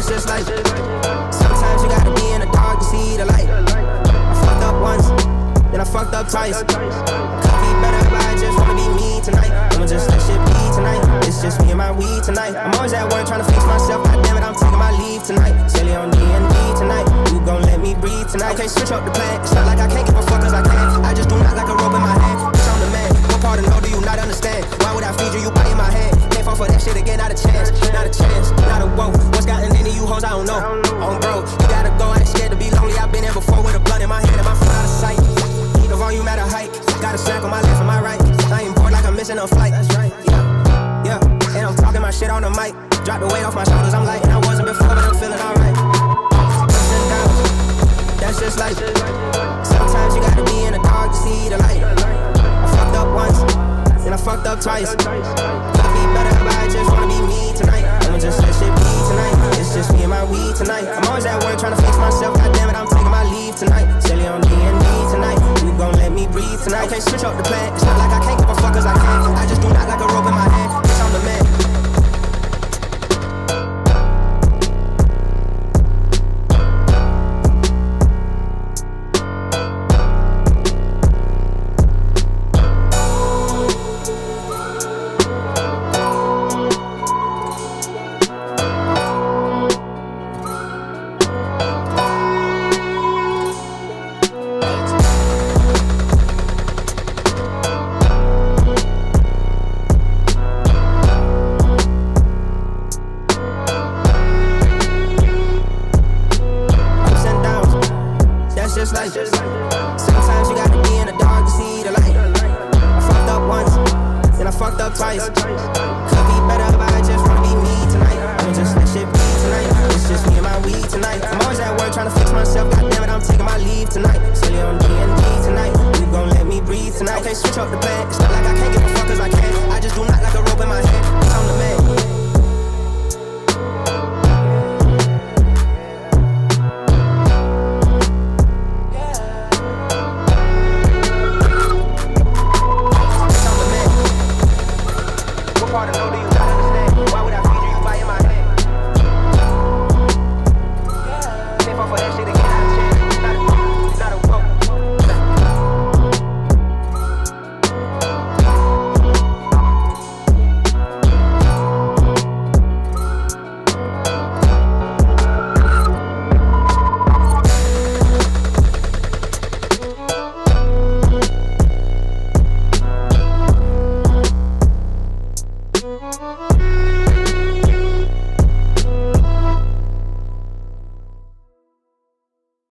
That's just life. Sometimes you gotta be in the dark to see the light. I fucked up once, then I fucked up twice. Could be better, but I just wanna be me tonight. I'ma just let shit be tonight. It's just me and my weed tonight. I'm always at work trying to fix myself. God damn it, I'm taking my leave tonight. Silly on D&D tonight. You gon' let me breathe tonight. Okay, switch up the plan. It's not like I can't give a fuck cause I can. I just do not like a rope in my hand. Bitch, I'm the man. What part of no do you not understand? Why would I feed you? You bite in my hand. Can't fall for that shit again. Not a chance. Not a chance. Not a whoa. What's gotten into you hoes? I don't know. On bro, you gotta go. I ain't scared to be lonely. I've been there before with a blunt in my hand and my foot out of sight. The volume at a height. Got a snack on my left and my right. I ain't bored like I'm missing a flight. That's right. Yeah. And I'm talking my shit on the mic. Drop the weight off my shoulders. I'm light. And I wasn't before, but I'm feeling alright. Ups and downs. That's just life. Sometimes you gotta be in the dark to see the light. I fucked up once, then I fucked up twice. Could be better, but I just wanna be me tonight. I'ma just let shit be tonight. It's just me and my weed tonight. I'm always at work trying to fix myself. God damn it, I'm taking my leave tonight. Silly on D&D tonight. You gon' let me breathe tonight. Can't switch up the plan. It's not like I can't give a fuck cause I can. I just do not like a rope in my hand. Bitch, I'm the man. Sometimes you gotta be in the dark to see the light. I fucked up once, then I fucked up twice.